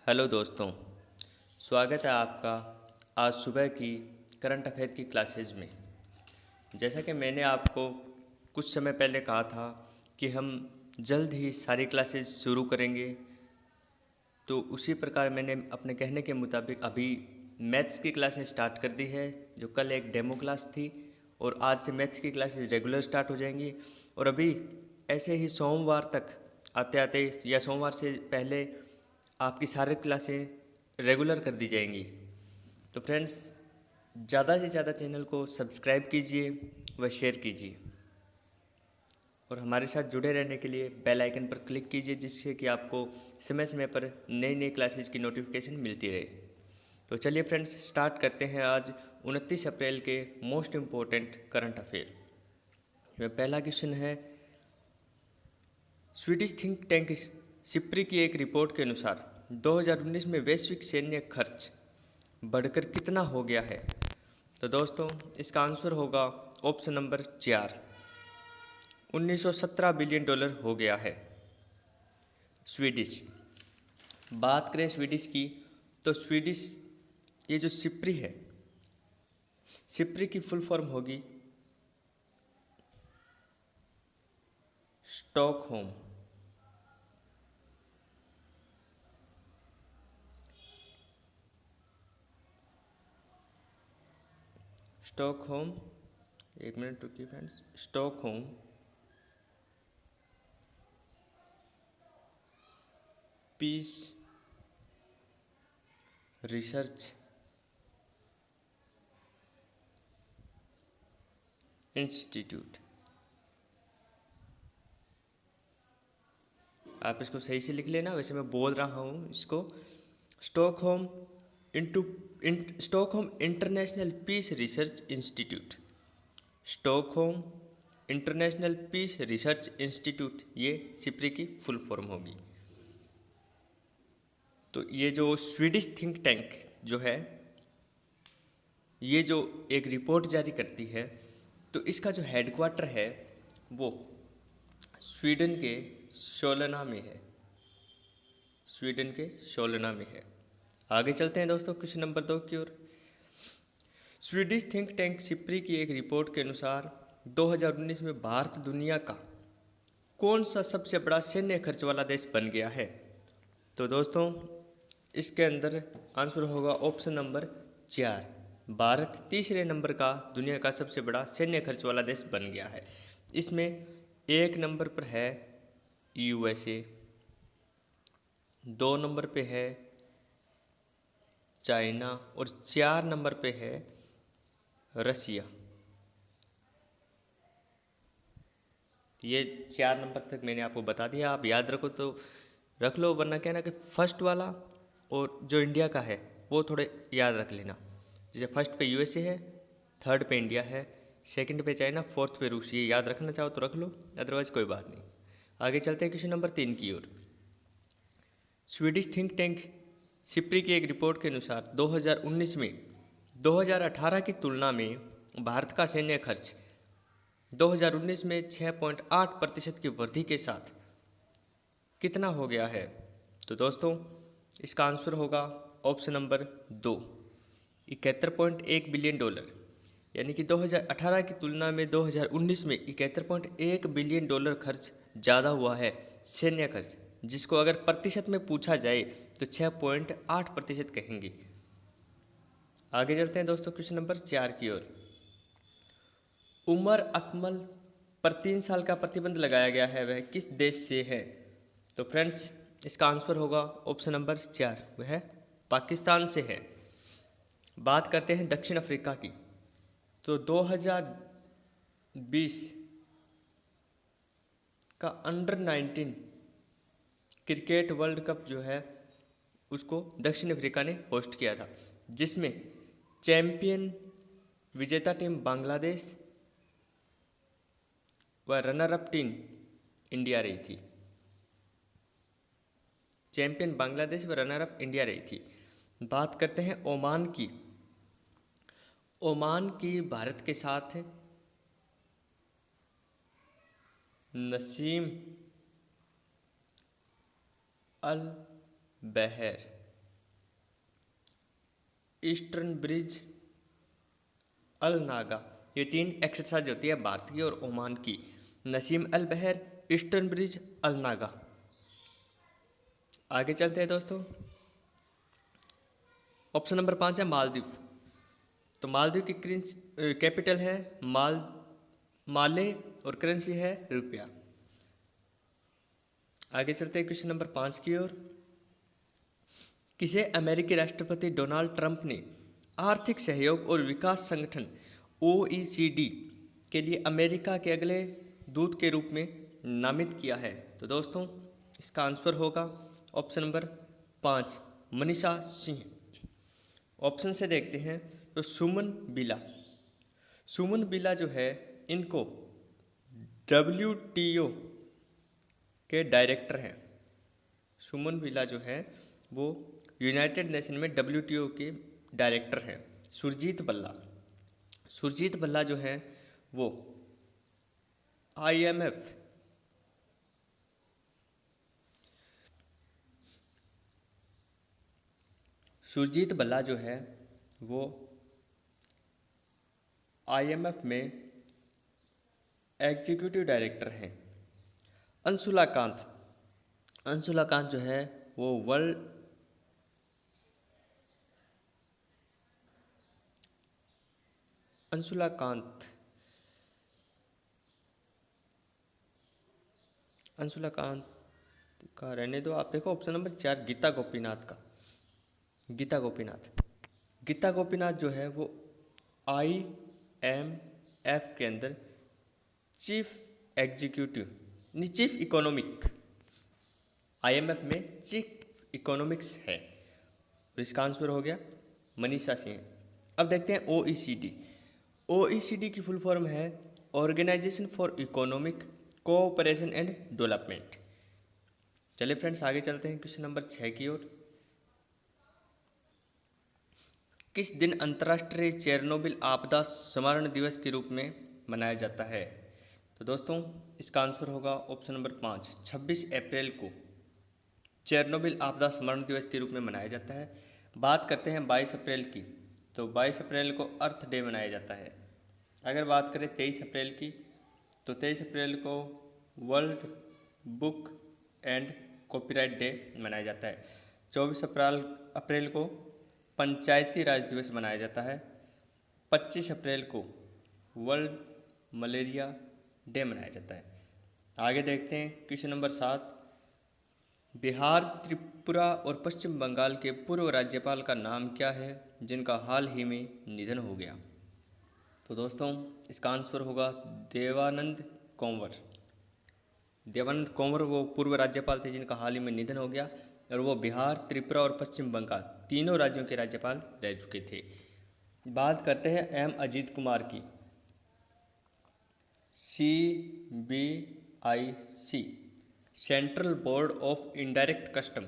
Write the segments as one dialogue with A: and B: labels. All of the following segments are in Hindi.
A: हेलो दोस्तों, स्वागत है आपका आज सुबह की करंट अफेयर की क्लासेज में। जैसा कि मैंने आपको कुछ समय पहले कहा था कि हम जल्द ही सारी क्लासेज शुरू करेंगे, तो उसी प्रकार मैंने अपने कहने के मुताबिक अभी मैथ्स की क्लासेज स्टार्ट कर दी है। जो कल एक डेमो क्लास थी और आज से मैथ्स की क्लासेज रेगुलर स्टार्ट हो जाएंगी। और अभी ऐसे ही सोमवार तक आते आते या सोमवार से पहले आपकी सारी क्लासें रेगुलर कर दी जाएंगी। तो फ्रेंड्स, ज़्यादा से ज़्यादा चैनल को सब्सक्राइब कीजिए व शेयर कीजिए और हमारे साथ जुड़े रहने के लिए बेल आइकन पर क्लिक कीजिए, जिससे कि आपको समय समय पर नई नई क्लासेस की नोटिफिकेशन मिलती रहे। तो चलिए फ्रेंड्स, स्टार्ट करते हैं आज 29 अप्रैल के मोस्ट इम्पोर्टेंट करंट अफेयर में। पहला क्वेश्चन है, स्वीडिश थिंक टैंक सिप्री की एक रिपोर्ट के अनुसार 2019 में वैश्विक सैन्य खर्च बढ़कर कितना हो गया है? तो दोस्तों, इसका आंसर होगा ऑप्शन नंबर 4, 1917 बिलियन डॉलर हो गया है। स्वीडिश, बात करें स्वीडिश की, तो स्वीडिश ये जो सिप्री है, सिप्री की फुल फॉर्म होगी स्टॉकहोम। स्टॉकहोम, एक मिनट रुकिए friends, Stockholm peace research institute. आप इसको सही से लिख लेना, वैसे मैं बोल रहा हूँ इसको Stockholm Stockholm international peace research institute. Stockholm international peace research institute, ये सिप्री की फुल फॉर्म होगी। तो ये जो स्वीडिश थिंक टैंक जो है, ये जो एक रिपोर्ट जारी करती है, तो इसका जो हेडक्वार्टर है वो स्वीडन के सोलना में है। स्वीडन के सोलना में है। आगे चलते हैं दोस्तों क्वेश्चन नंबर 2 की ओर। स्वीडिश थिंक टैंक सिप्री की एक रिपोर्ट के अनुसार 2019 में भारत दुनिया का कौन सा सबसे बड़ा सैन्य खर्च वाला देश बन गया है? तो दोस्तों, इसके अंदर आंसर होगा ऑप्शन नंबर 4, भारत तीसरे नंबर का दुनिया का सबसे बड़ा सैन्य खर्च वाला देश बन गया है। इसमें एक नंबर पर है यूएसए, 2 नंबर पे है चाइना और 4 नंबर पे है रसिया। ये 4 नंबर तक मैंने आपको बता दिया, आप याद रखो तो रख लो, वरना क्या ना कि फर्स्ट वाला और जो इंडिया का है वो थोड़े याद रख लेना। जैसे फर्स्ट पे यूएसए है, थर्ड पे इंडिया है, सेकंड पे चाइना, फोर्थ पे रूस। ये याद रखना चाहो तो रख लो, अदरवाइज कोई बात नहीं। आगे चलते हैं क्वेश्चन नंबर 3 की ओर। स्वीडिश थिंक टैंक सिप्री की एक रिपोर्ट के अनुसार 2019 में 2018 की तुलना में भारत का सैन्य खर्च 2019 में 6.8% की वृद्धि के साथ कितना हो गया है? तो दोस्तों, इसका आंसर होगा ऑप्शन नंबर 2, 71.1 बिलियन डॉलर। यानी कि 2018 की तुलना में 2019 में 71.1 बिलियन डॉलर खर्च ज़्यादा हुआ है सैन्य खर्च, जिसको अगर प्रतिशत में पूछा जाए तो 6.8% कहेंगे। आगे चलते हैं दोस्तों क्वेश्चन नंबर 4 की ओर। उमर अकमल पर 3 साल का प्रतिबंध लगाया गया है, वह किस देश से है? तो फ्रेंड्स, इसका आंसर होगा ऑप्शन नंबर 4, वह पाकिस्तान से है। बात करते हैं दक्षिण अफ्रीका की, तो 2020 का अंडर 19 क्रिकेट वर्ल्ड कप जो है उसको दक्षिण अफ्रीका ने होस्ट किया था, जिसमें चैंपियन विजेता टीम बांग्लादेश व रनर अप टीम इंडिया रही थी। चैंपियन बांग्लादेश व रनर अप इंडिया रही थी। बात करते हैं ओमान की। ओमान की भारत के साथ नसीम अल बहर ईस्टर्न ब्रिज, अल नागा। ये 3 एक्सरसाइज होती है भारत की और ओमान की। नसीम अल बहर, ईस्टर्न ब्रिज, अल नागा। आगे चलते हैं दोस्तों। ऑप्शन नंबर 5 है मालदीव। तो मालदीव की कैपिटल है माले और करेंसी है रुपया। आगे चलते हैं क्वेश्चन नंबर 5 की ओर। किसे अमेरिकी राष्ट्रपति डोनाल्ड ट्रंप ने आर्थिक सहयोग और विकास संगठन OECD के लिए अमेरिका के अगले दूत के रूप में नामित किया है? तो दोस्तों इसका आंसर होगा option number 5, Manisha Singh. Option से देखते हैं तो सुमन बिला जो है इनको WTO के डायरेक्टर हैं। सुमन बिला जो है वो यूनाइटेड नेशन में WTO के डायरेक्टर हैं। सुरजीत भल्ला जो है वो IMF सुरजीत भल्ला जो है वो IMF में एग्जीक्यूटिव डायरेक्टर हैं। अंशुला कांत जो है वो अंशुला कांत का रहने दो। आप देखो ऑप्शन नंबर 4 गीता गोपीनाथ जो है वो IMF के अंदर चीफ इकोनॉमिक IMF में चीफ इकोनॉमिक्स है। तो इसका आंसर हो गया मनीषा सिंह। अब देखते हैं OECD की फुल फॉर्म है organisation for economic cooperation and development. चलिए फ्रेंड्स आगे चलते हैं क्वेश्चन नंबर 6 की ओर। किस दिन अंतर्राष्ट्रीय चेरनोबिल आपदा स्मरण दिवस के रूप में मनाया जाता है? तो दोस्तों इसका आंसर होगा ऑप्शन नंबर 5, 26 अप्रैल को चेरनोबिल आपदा स्मरण दिवस के रूप में मनाया जाता है। बात करते हैं 22 अप्रैल की, तो 22 अप्रैल को अर्थ डे मनाया जाता है। अगर बात करें 23 अप्रैल की, तो 23 अप्रैल को world book and copyright day मनाया जाता है। 24 अप्रैल को पंचायती राज दिवस मनाया जाता है। 25 अप्रैल को वर्ल्ड मलेरिया डे मनाया जाता है। आगे देखते हैं क्वेश्चन नंबर 7। बिहार, त्रिपुरा और पश्चिम बंगाल के पूर्व राज्यपाल का नाम क्या है जिनका हाल ही में निधन हो गया? तो दोस्तों इसका आंसर होगा देवानंद कंवर वो पूर्व राज्यपाल थे जिनका हाल ही में निधन हो गया, और वो बिहार, त्रिपुरा और पश्चिम बंगाल तीनों राज्यों के राज्यपाल रह चुके थे। बात करते हैं M अजीत कुमार की। CBIC central board of indirect custom,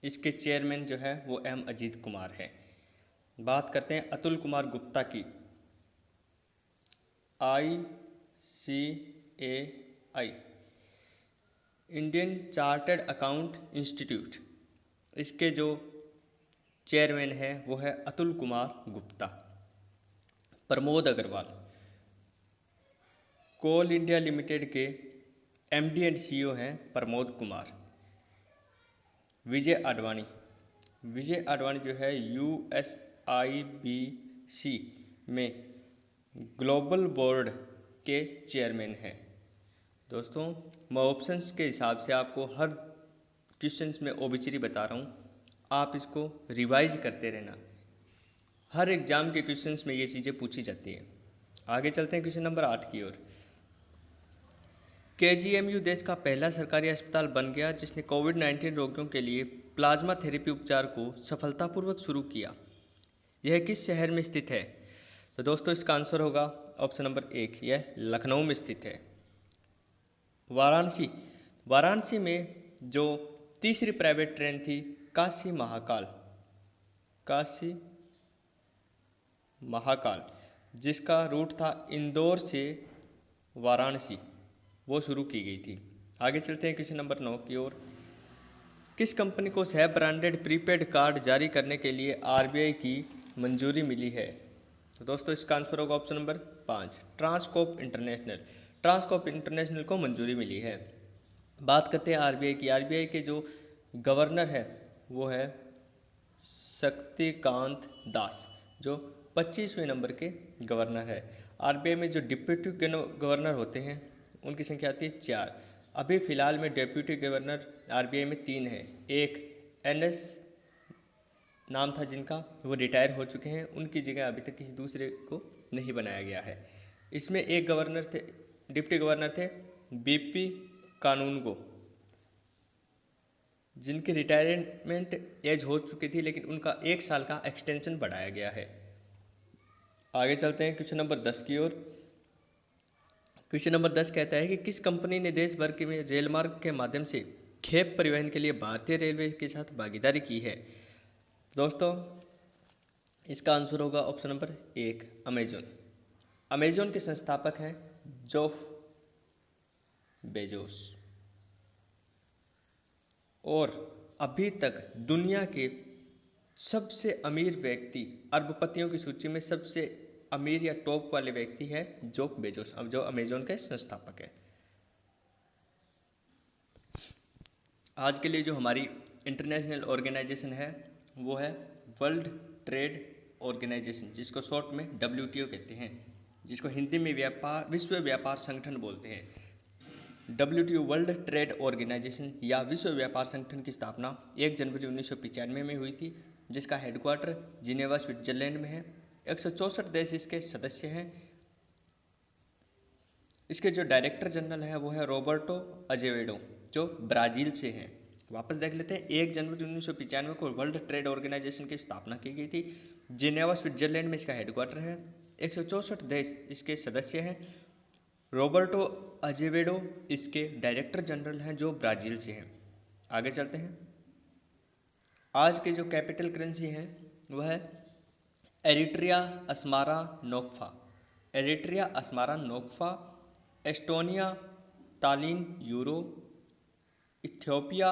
A: इसके चेयरमैन जो है वो M अजीत कुमार है। बात करते हैं अतुल कुमार गुप्ता की। ICAI Indian chartered account institute, इसके जो चेयरमैन है वो है अतुल कुमार गुप्ता। प्रमोद अग्रवाल कोल इंडिया लिमिटेड के MD एंड CEO हैं प्रमोद कुमार। विजय आडवाणी जो है USIBC में ग्लोबल बोर्ड के चेयरमैन हैं। दोस्तों मैं ऑप्शंस के हिसाब से आपको हर क्वेश्चंस में ओबिचरी बता रहा हूँ, आप इसको रिवाइज करते रहना। हर एग्जाम के क्वेश्चंस में ये चीज़ें पूछी जाती हैं। आगे चलते हैं क्वेश्चन नंबर 8 की ओर। KGMU देश का पहला सरकारी अस्पताल बन गया जिसने कोविड-19 रोगियों के लिए प्लाज्मा थेरेपी उपचार को सफलतापूर्वक शुरू किया। यह किस शहर में स्थित है? तो दोस्तों इसका आंसर होगा ऑप्शन नंबर 1, यह लखनऊ में स्थित है। वाराणसी में जो तीसरी प्राइवेट ट्रेन थी काशी महाकाल जिसका रूट था इंदौर से वाराणसी, वो शुरू की गई थी। आगे चलते हैं क्वेश्चन नंबर 9 की ओर। किस कंपनी को सह ब्रांडेड प्रीपेड कार्ड जारी करने के लिए आरबीआई की मंजूरी मिली है? तो दोस्तों इसका आंसर होगा ऑप्शन नंबर 5, ट्रांसकॉर्प इंटरनेशनल। ट्रांसकॉर्प इंटरनेशनल को मंजूरी मिली है। बात करते हैं आरबीआई की। आरबीआई के जो गवर्नर है वो है शक्तिकांत दास, जो 25वें नंबर के गवर्नर है। आरबीआई में जो डिप्टी गवर्नर होते हैं उनकी संख्या आती है 4। अभी फ़िलहाल में डिप्टी गवर्नर आरबीआई में 3 है। एक एनएस नाम था जिनका, वो रिटायर हो चुके हैं, उनकी जगह अभी तक किसी दूसरे को नहीं बनाया गया है। इसमें एक गवर्नर थे, डिप्टी गवर्नर थे बीपी कानूनगो, जिनकी रिटायरमेंट एज हो चुकी थी, लेकिन उनका 1 साल का एक्सटेंशन बढ़ाया गया है। आगे चलते हैं क्वेश्चन नंबर 10 की ओर। क्वेश्चन नंबर 10 कहता है कि किस कंपनी ने देश भर के में रेलमार्ग के माध्यम से खेप परिवहन के लिए भारतीय रेलवे के साथ भागीदारी की है? दोस्तों इसका आंसर होगा ऑप्शन नंबर 1, अमेजोन। अमेजोन के संस्थापक हैं जेफ बेजोस, और अभी तक दुनिया के सबसे अमीर व्यक्ति, अरबपतियों की सूची में सबसे अमीर या टॉप वाले व्यक्ति है जेफ बेजोस, अब जो अमेजोन के संस्थापक है। आज के लिए जो हमारी इंटरनेशनल ऑर्गेनाइजेशन है वो है वर्ल्ड ट्रेड ऑर्गेनाइजेशन, जिसको शॉर्ट में WTO कहते हैं, जिसको हिंदी में विश्व व्यापार संगठन बोलते हैं। WTO वर्ल्ड ट्रेड ऑर्गेनाइजेशन या विश्व व्यापार संगठन की स्थापना 1 जनवरी 1995 में हुई थी, जिसका हेडक्वार्टर जिनेवा स्विट्जरलैंड में है। 164 देश इसके सदस्य हैं। इसके जो डायरेक्टर जनरल है वो है रॉबर्टो अजेवेडो, जो ब्राज़ील से हैं। वापस देख लेते हैं। 1 जनवरी 1995 को वर्ल्ड ट्रेड ऑर्गेनाइजेशन की स्थापना की गई थी। जिनेवा स्विट्जरलैंड में इसका हेडक्वार्टर है। 164 देश इसके सदस्य हैं। रॉबर्टो अजेवेडो इसके डायरेक्टर जनरल हैं, जो ब्राज़ील से हैं। आगे चलते हैं। आज के जो कैपिटल करेंसी है वह है Eritrea Asmara nakfa. Eritrea Asmara nakfa, Estonia Tallinn euro, Ethiopia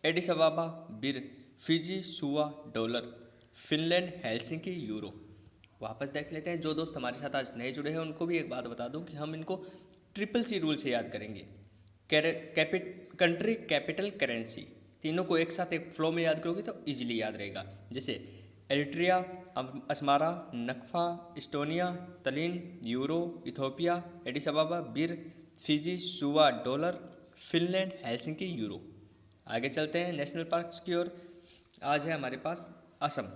A: Addis Ababa birr, Fiji Suva dollar, Finland Helsinki euro. वापस देख लेते हैं। जो दोस्त हमारे साथ आज नए जुड़े हैं उनको भी एक बात बता दूं कि हम इनको CCC रूल से याद करेंगे। कंट्री, कैपिटल, करेंसी, तीनों को एक साथ एक फ्लो में याद करोगे तो इजीली याद रहेगा। जैसे Eritrea Asmara nakfa, Estonia Tallinn euro, Ethiopia Addis Ababa birr, Fiji Suva dollar, Finland Helsinki euro. आगे चलते हैं नेशनल पार्क्स की ओर। आज है हमारे पास असम।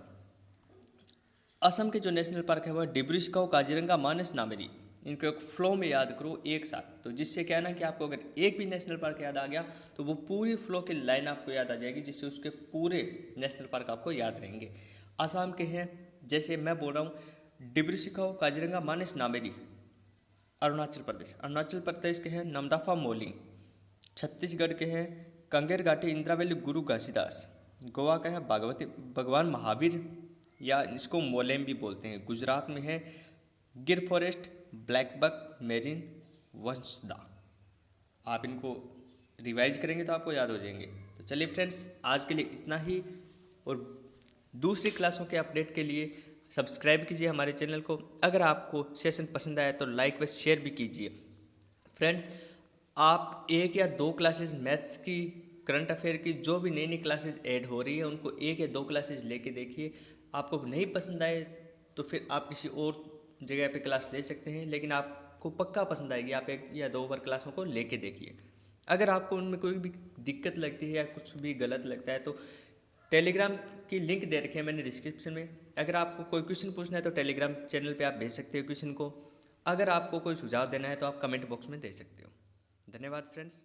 A: असम के जो नेशनल पार्क है वह डिब्रू साइखौ, काजीरंगा, मानस, नामेरी। इनको एक फ्लो में याद करो एक साथ, तो जिससे क्या है ना कि आपको अगर एक भी नेशनल पार्क याद आ गया तो वो पूरी फ्लो की लाइन आपको याद आ जाएगी, जिससे उसके पूरे नेशनल पार्क आपको याद रहेंगे। असम के हैं, जैसे मैं बोल रहा हूँ डिब्रू साइखौ, काजीरंगा, मानस, नामेरी। अरुणाचल प्रदेश के हैं नामदफा, मोलिंग। छत्तीसगढ़ के हैं कंगेर घाटी, इंदिरा वैली, गुरु घासीदास। गोवा का है भगवान महावीर, या इसको मोलेम भी बोलते हैं। गुजरात में है गिर फॉरेस्ट, ब्लैकबक, मेरिन, वंशदा। आप इनको रिवाइज करेंगे तो आपको याद हो जाएंगे। तो चलिए फ्रेंड्स, आज के लिए इतना ही, और दूसरी क्लासों के अपडेट के लिए सब्सक्राइब कीजिए हमारे चैनल को। अगर आपको सेशन पसंद आया तो लाइक व शेयर भी कीजिए। फ्रेंड्स, आप 1 या 2 क्लासेस मैथ्स की, करंट अफेयर की, जो भी नई नई क्लासेस ऐड हो रही है उनको 1 या 2 क्लासेस लेके देखिए। आपको नहीं पसंद आए तो फिर आप किसी और जगह पे क्लास ले सकते हैं, लेकिन आपको पक्का पसंद आएगी। आप 1 या 2 बार क्लासों को लेके देखिए। अगर आपको उनमें कोई भी दिक्कत लगती है या कुछ भी गलत लगता है तो टेलीग्राम की लिंक दे रखी है मैंने डिस्क्रिप्शन में। अगर आपको कोई क्वेश्चन पूछना है तो टेलीग्राम चैनल पे आप भेज सकते हो क्वेश्चन को। अगर आपको कोई सुझाव देना है तो आप कमेंट बॉक्स में दे सकते हो। धन्यवाद फ्रेंड्स।